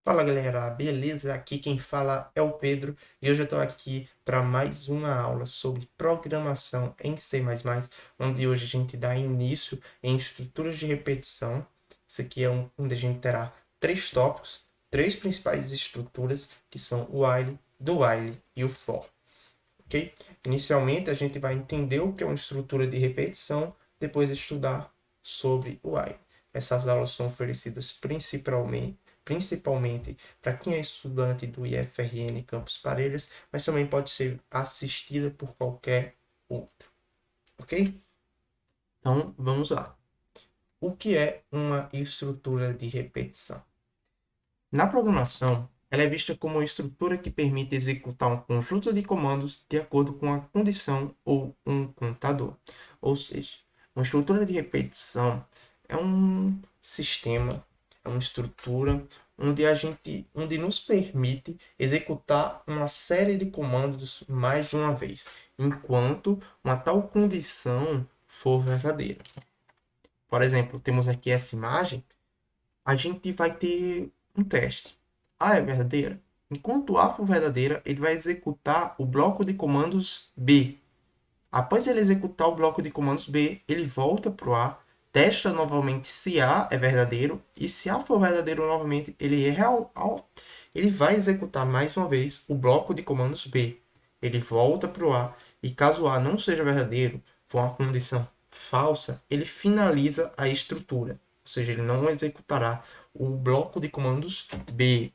Fala galera, beleza? Aqui quem fala é o Pedro e hoje eu estou aqui para mais uma aula sobre programação em C++, onde hoje a gente dá início em estruturas de repetição. Isso aqui é onde a gente terá três tópicos, três principais estruturas que são o while, do while e o for. Ok? Inicialmente a gente vai entender o que é uma estrutura de repetição, depois estudar sobre o while. Essas aulas são oferecidas principalmente para quem é estudante do IFRN Campus Parelhas, mas também pode ser assistida por qualquer outro, ok? Então, vamos lá. O que é uma estrutura de repetição? Na programação, ela é vista como uma estrutura que permite executar um conjunto de comandos de acordo com a condição ou um contador. Ou seja, uma estrutura de repetição é um sistema, é uma estrutura onde nos permite executar uma série de comandos mais de uma vez, enquanto uma tal condição for verdadeira. Por exemplo, temos aqui essa imagem, a gente vai ter um teste. A é verdadeira. Enquanto A for verdadeira, ele vai executar o bloco de comandos B. Após ele executar o bloco de comandos B, ele volta para o A, testa novamente se A é verdadeiro, e se A for verdadeiro novamente, ele vai executar mais uma vez o bloco de comandos B. Ele volta para o A, e caso A não seja verdadeiro, for uma condição falsa, ele finaliza a estrutura, ou seja, ele não executará o bloco de comandos B.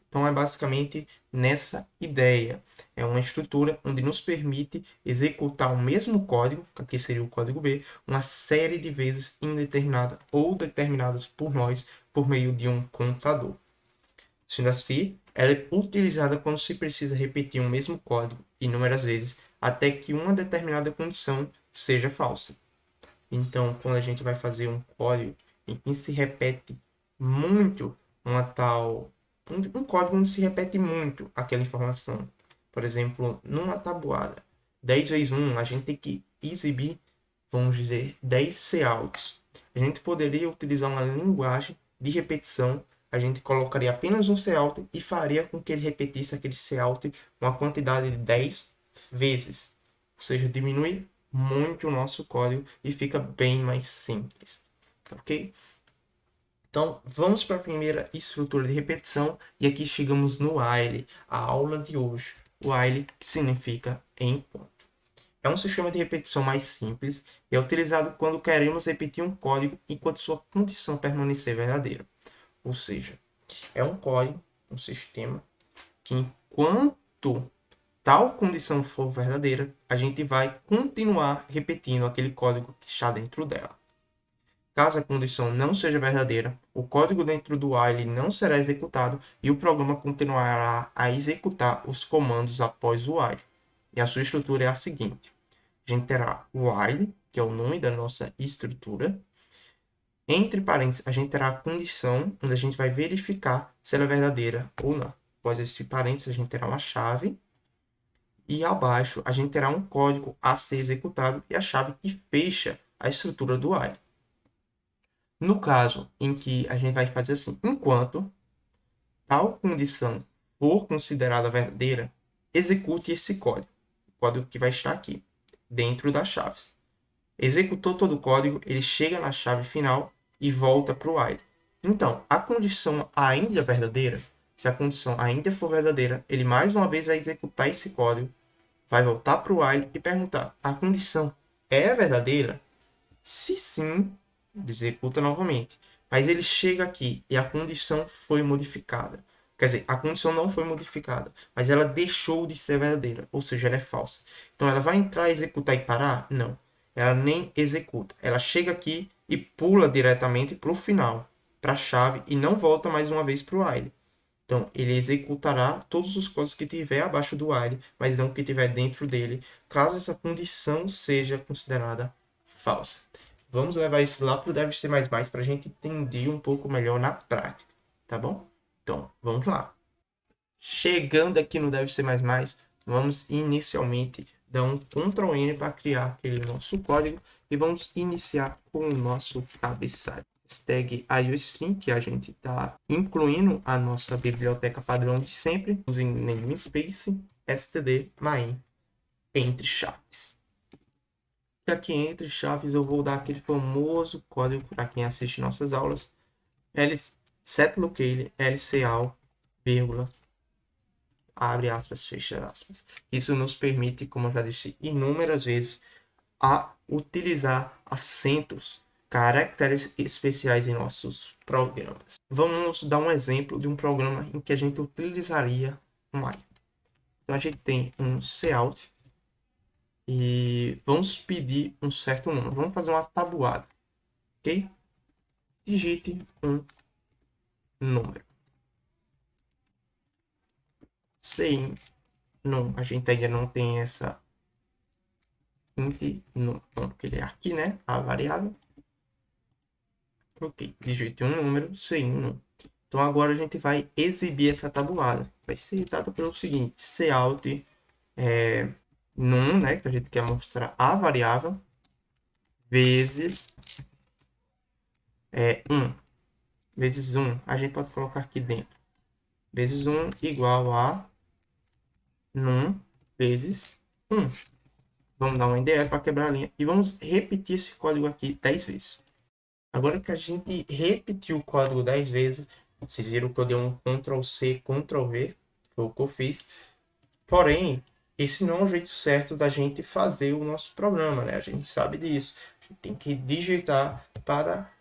Então é basicamente nessa ideia. É uma estrutura onde nos permite executar o mesmo código, que aqui seria o código B, uma série de vezes indeterminada ou determinadas por nós por meio de um contador. Sendo assim, ela é utilizada quando se precisa repetir o mesmo código inúmeras vezes até que uma determinada condição seja falsa. Então, quando a gente vai fazer um código em que se repete muito uma tal um código onde se repete muito aquela informação. Por exemplo, numa tabuada 10 vezes 1, a gente tem que exibir, vamos dizer, 10 counts. A gente poderia utilizar uma linguagem de repetição. A gente colocaria apenas um cout e faria com que ele repetisse aquele cout uma quantidade de 10 vezes. Ou seja, diminui muito o nosso código e fica bem mais simples. Ok? Então, vamos para a primeira estrutura de repetição e aqui chegamos no while, a aula de hoje. While, que significa enquanto. É um sistema de repetição mais simples e é utilizado quando queremos repetir um código enquanto sua condição permanecer verdadeira. Ou seja, é um código, um sistema, que enquanto tal condição for verdadeira, a gente vai continuar repetindo aquele código que está dentro dela. Caso a condição não seja verdadeira, o código dentro do while não será executado e o programa continuará a executar os comandos após o while. E a sua estrutura é a seguinte: a gente terá o while, que é o nome da nossa estrutura. Entre parênteses, a gente terá a condição, onde a gente vai verificar se ela é verdadeira ou não. Após esse parênteses, a gente terá uma chave. E abaixo, a gente terá um código a ser executado e a chave que fecha a estrutura do while. No caso em que a gente vai fazer assim, enquanto tal condição for considerada verdadeira, execute esse código, o código que vai estar aqui, dentro das chaves. Executou todo o código, ele chega na chave final e volta para o while. Então, a condição ainda é verdadeira, se a condição ainda for verdadeira, ele mais uma vez vai executar esse código, vai voltar para o while e perguntar, a condição é verdadeira? Se sim, ele executa novamente. Mas ele chega aqui e a condição foi modificada. Quer dizer, a condição não foi modificada, mas ela deixou de ser verdadeira, ou seja, ela é falsa. Então ela vai entrar, executar e parar? Não. Ela nem executa. Ela chega aqui e pula diretamente para o final, para a chave, e não volta mais uma vez para o while. Então, ele executará todos os códigos que tiver abaixo do while, mas não que tiver dentro dele, caso essa condição seja considerada falsa. Vamos levar isso lá para o Deve Ser para a gente entender um pouco melhor na prática, tá bom? Então, vamos lá. Chegando aqui no Deve Ser vamos inicialmente dar um Ctrl+N para criar aquele nosso código e vamos iniciar com o nosso cabeçalho. tag IOString, que a gente está incluindo a nossa biblioteca padrão de sempre, usando namespace std main entre chaves. E aqui entre chaves eu vou dar aquele famoso código para quem assiste nossas aulas, setlocale lcal, vírgula, abre aspas, fecha aspas. Isso nos permite, como eu já disse inúmeras vezes, a utilizar acentos, caracteres especiais em nossos programas. Vamos dar um exemplo de um programa em que a gente utilizaria um while. Então a gente tem um cout e vamos pedir um certo número. Vamos fazer uma tabuada, ok? Digite um número. Sem não, a gente ainda não tem essa int não, porque ele é aqui, né? A variável. Ok, digite um número sem um. Então agora a gente vai exibir essa tabuada. Vai ser dado pelo seguinte: cout num, né, que a gente quer mostrar a variável, vezes 1. Vezes 1, a gente pode colocar aqui dentro. Vezes 1 igual a num vezes 1. Vamos dar um NDR para quebrar a linha e vamos repetir esse código aqui 10 vezes. Agora que a gente repetiu o código 10 vezes, vocês viram que eu dei um Ctrl+C, Ctrl+V, foi o que eu fiz. Porém, esse não é o jeito certo da gente fazer o nosso programa, né? A gente sabe disso. A gente tem que digitar para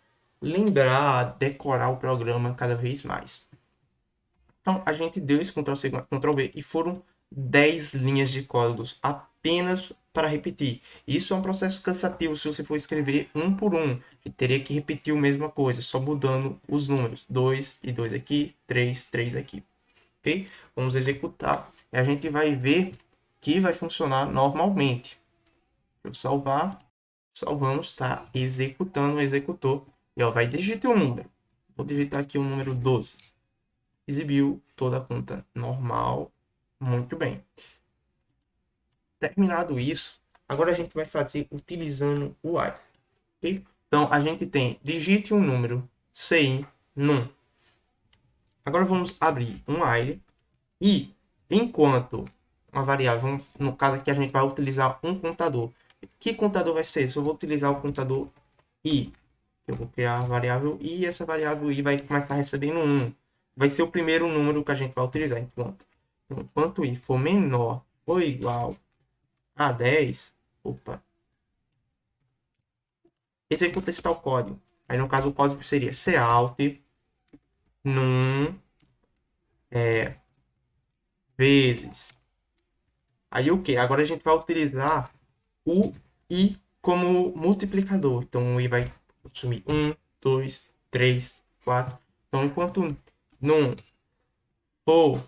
lembrar, decorar o programa cada vez mais. Então, a gente deu esse Ctrl+C, Ctrl+V e foram 10 linhas de códigos apenas para repetir. Isso é um processo cansativo se você for escrever um por um. E teria que repetir a mesma coisa, só mudando os números. 2 e 2 aqui, 3, 3 aqui. Ok? Vamos executar e a gente vai ver que vai funcionar normalmente. Vou salvar. Salvamos, está executando, executou. E ó, vai digitar um número. Vou digitar aqui o número 12. Exibiu toda a conta normal. Muito bem. Terminado isso, agora a gente vai fazer utilizando o while. Okay? Então, a gente tem digite um número sem num. Agora vamos abrir um while e enquanto uma variável, no caso aqui a gente vai utilizar um contador. Que contador vai ser? Se eu vou utilizar o contador i, eu vou criar a variável i e essa variável i vai começar recebendo 1. Vai ser o primeiro número que a gente vai utilizar enquanto i for menor ou igual a 10, opa, executa esse tal código. Aí no caso o código seria cout num vezes. Aí o que? Agora a gente vai utilizar o i como multiplicador. Então o i vai assumir 1, 2, 3, 4. Então enquanto num for,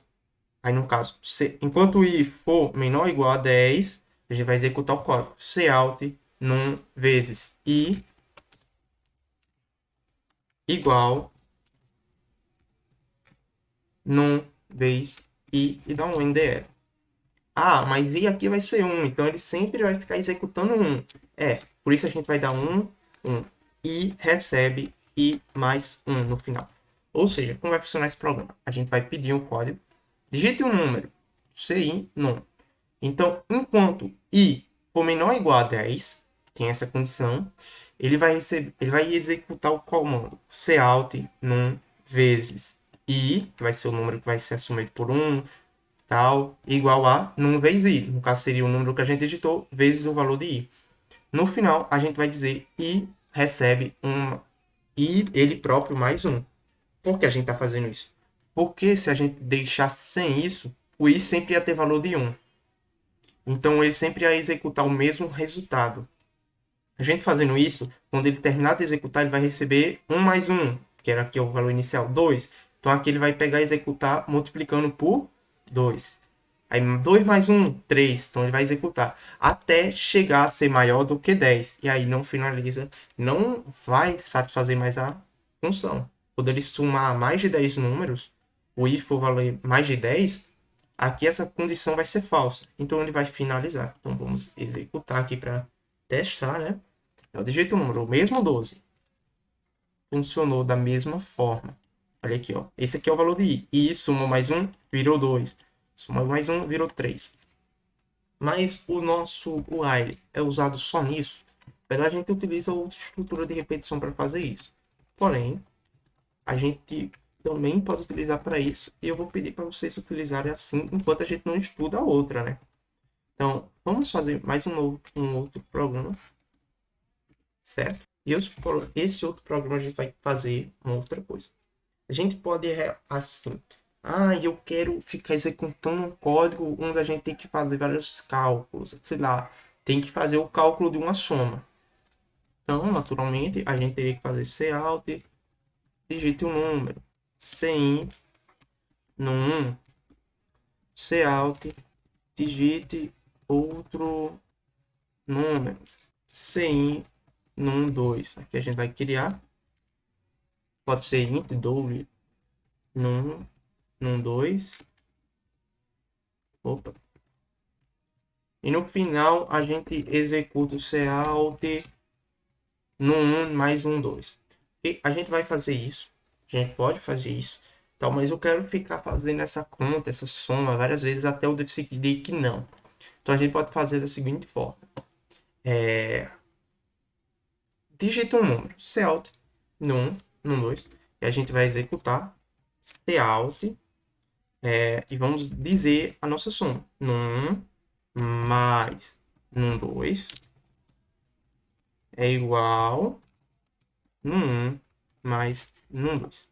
aí no caso, enquanto o i for menor ou igual a 10, a gente vai executar o código. Cout num vezes i igual num vezes i e dá um NDR. Ah, mas i aqui vai ser 1, então ele sempre vai ficar executando 1. Por isso a gente vai dar 1, 1. E recebe i mais 1 no final. Ou seja, como vai funcionar esse programa? A gente vai pedir um código, digite um número, ci num. Então, enquanto i for menor ou igual a 10, tem essa condição, ele vai executar o comando cout num vezes i, que vai ser o número que vai ser assumido por 1, tal, igual a num vezes i. No caso, seria o número que a gente digitou vezes o valor de i. No final, a gente vai dizer i recebe i ele próprio mais 1. Por que a gente está fazendo isso? Porque se a gente deixasse sem isso, o i sempre ia ter valor de 1. Então, ele sempre ia executar o mesmo resultado. A gente fazendo isso, quando ele terminar de executar, ele vai receber 1 mais 1, que era aqui o valor inicial, 2. Então, aqui ele vai pegar e executar multiplicando por 2. Aí 2 mais 1, 3. Então ele vai executar até chegar a ser maior do que 10. E aí não finaliza, não vai satisfazer mais a função. Quando ele somar mais de 10 números, o i for valer mais de 10, aqui essa condição vai ser falsa. Então ele vai finalizar. Então vamos executar aqui para testar, né? Eu digito o número, o mesmo 12. funcionou da mesma forma. Olha aqui, ó. Esse aqui é o valor de i. E soma mais 1, virou 2. Soma mais 1, virou 3. Mas o nosso while é usado só nisso. Na verdade, a gente utiliza outra estrutura de repetição para fazer isso. Porém, a gente também pode utilizar para isso. E eu vou pedir para vocês utilizarem assim, enquanto a gente não estuda a outra, né? Então, vamos fazer mais um outro programa, certo? E esse outro programa a gente vai fazer uma outra coisa. A gente pode assim, eu quero ficar executando um código onde a gente tem que fazer vários cálculos, sei lá, tem que fazer o cálculo de uma soma. Então, naturalmente, a gente teria que fazer cout, digite um número, cin no 1, cout, digite outro número, cin no 2. Aqui a gente vai criar, pode ser int, doble, num 2. Opa. E no final a gente executa o cout no 1 mais um 2. E a gente vai fazer isso. A gente pode fazer isso. Então, mas eu quero ficar fazendo essa conta, essa soma várias vezes até eu decidir que não. Então a gente pode fazer da seguinte forma. Digita um número. Cout no 1, no 2. E a gente vai executar cout. E vamos dizer a nossa soma. No 1 mais num 2 é igual num 1 mais num 2.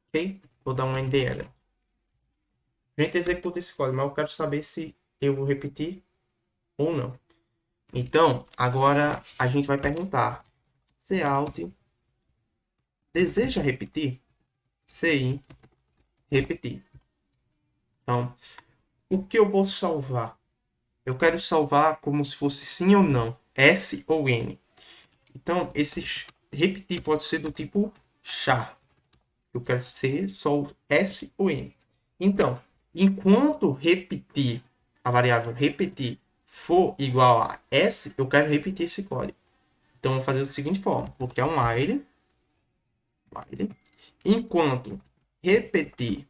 Ok? Vou dar um NDL. A gente executa esse código, mas eu quero saber se eu vou repetir ou não. Então, agora a gente vai perguntar. Cout deseja repetir? Cin repetir. Então, o que eu vou salvar? Eu quero salvar como se fosse sim ou não. S ou N. Então, esse repetir pode ser do tipo char. Eu quero ser só o S ou N. Então, enquanto repetir, a variável repetir for igual a S, eu quero repetir esse código. Então, vou fazer da seguinte forma. Vou criar um while. Enquanto repetir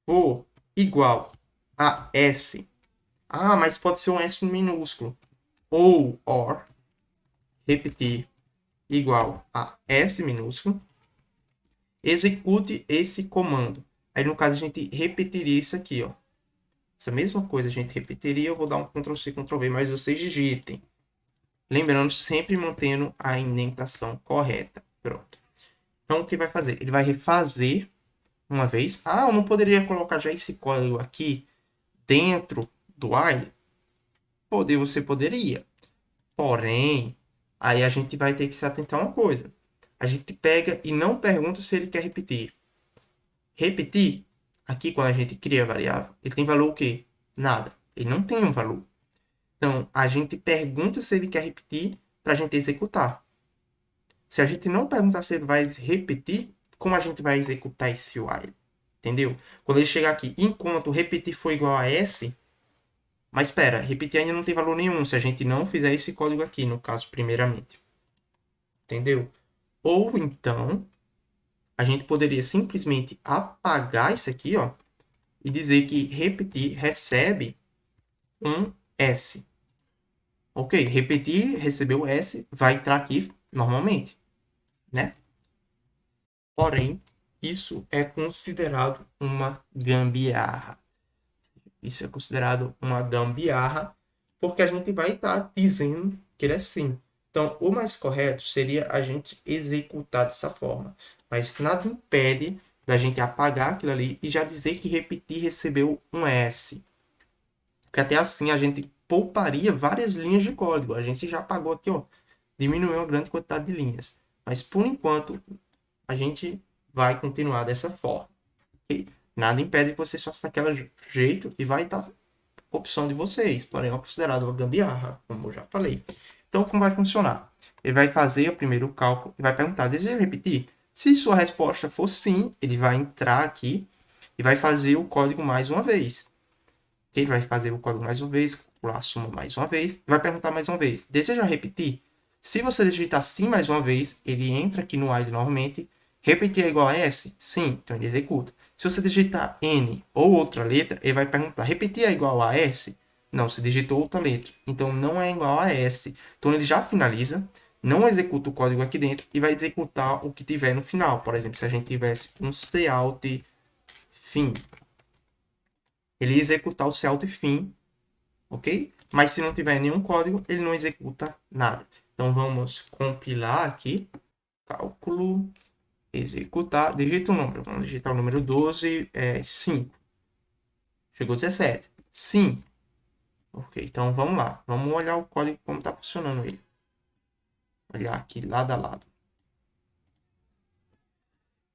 for igual a S. Mas pode ser um S minúsculo. Ou OR. Repetir igual a S minúsculo. Execute esse comando. Aí, no caso, a gente repetiria isso aqui, ó. Essa mesma coisa a gente repetiria. Eu vou dar um Ctrl+C, Ctrl+V, mas vocês digitem. Lembrando, sempre mantendo a indentação correta. Pronto. Então, o que vai fazer? Ele vai refazer uma vez. Eu não poderia colocar já esse código aqui dentro do while? Você poderia. Porém, aí a gente vai ter que se atentar a uma coisa. A gente pega e não pergunta se ele quer repetir. Repetir, aqui quando a gente cria a variável, ele tem valor o quê? Nada. Ele não tem um valor. Então, a gente pergunta se ele quer repetir para a gente executar. Se a gente não perguntar se ele vai repetir, como a gente vai executar esse while? Entendeu? Quando ele chegar aqui, enquanto repetir for igual a S, mas espera, repetir ainda não tem valor nenhum se a gente não fizer esse código aqui, no caso, primeiramente. Entendeu? Ou então, a gente poderia simplesmente apagar isso aqui, ó, e dizer que repetir recebe um S. Ok, repetir, recebeu S, vai entrar aqui normalmente, né? Porém, isso é considerado uma gambiarra. Isso é considerado uma gambiarra, porque a gente vai estar dizendo que ele é sim. Então, o mais correto seria a gente executar dessa forma. Mas nada impede da gente apagar aquilo ali e já dizer que repetir recebeu um S. Porque até assim a gente pouparia várias linhas de código. A gente já apagou aqui, ó, diminuiu uma grande quantidade de linhas. Mas por enquanto, a gente vai continuar dessa forma. Okay? Nada impede que vocês façam daquele jeito e vai estar opção de vocês, porém é considerado uma gambiarra, como eu já falei. Então, como vai funcionar? Ele vai fazer o primeiro cálculo e vai perguntar, deseja repetir? Se sua resposta for sim, ele vai entrar aqui e vai fazer o código mais uma vez. Ele vai fazer o código mais uma vez, calcular a soma mais uma vez, e vai perguntar mais uma vez, deseja repetir? Se você digitar sim mais uma vez, ele entra aqui no while novamente. Repetir é igual a S? Sim, então ele executa. Se você digitar N ou outra letra, ele vai perguntar, repetir é igual a S? Não, você digitou outra letra, então não é igual a S. Então ele já finaliza, não executa o código aqui dentro e vai executar o que tiver no final. Por exemplo, se a gente tivesse um cout fim, ele ia executar o cout fim, ok? Mas se não tiver nenhum código, ele não executa nada. Então vamos compilar aqui, cálculo, executar, digita o número, vamos digitar o número 12, 5. Chegou 17. Sim. Ok, então vamos lá. Vamos olhar o código como está funcionando ele. Olhar aqui lado a lado.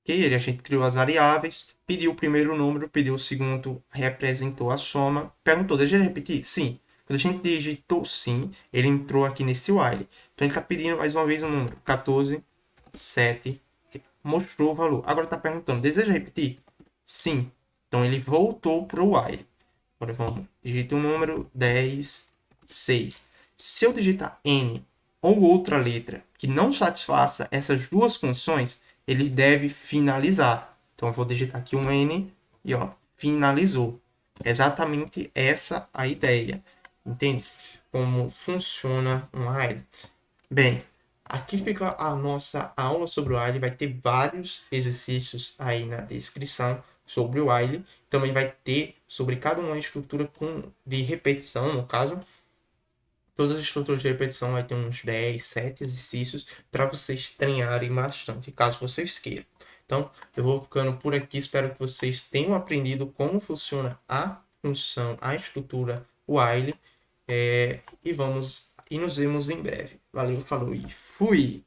Ok, a gente criou as variáveis, pediu o primeiro número, pediu o segundo, representou a soma. Perguntou, deixa eu repetir? Sim. Quando a gente digitou sim, ele entrou aqui nesse while. Então ele está pedindo mais uma vez o número 14, 7, mostrou o valor. Agora está perguntando, deseja repetir? Sim. Então ele voltou para o while. Agora vamos, digita um número 10, 6. Se eu digitar N ou outra letra que não satisfaça essas duas condições, ele deve finalizar. Então eu vou digitar aqui um N e ó, finalizou. Exatamente essa a ideia. Entende? Como funciona um while? Bem, aqui fica a nossa aula sobre o while. Vai ter vários exercícios aí na descrição sobre o while. Também vai ter sobre cada uma estrutura de repetição, no caso. Todas as estruturas de repetição vai ter uns 10, 7 exercícios para vocês treinarem bastante, caso vocês queiram. Então, eu vou ficando por aqui. Espero que vocês tenham aprendido como funciona a função, a estrutura while. E nos vemos em breve. Valeu, falou e fui!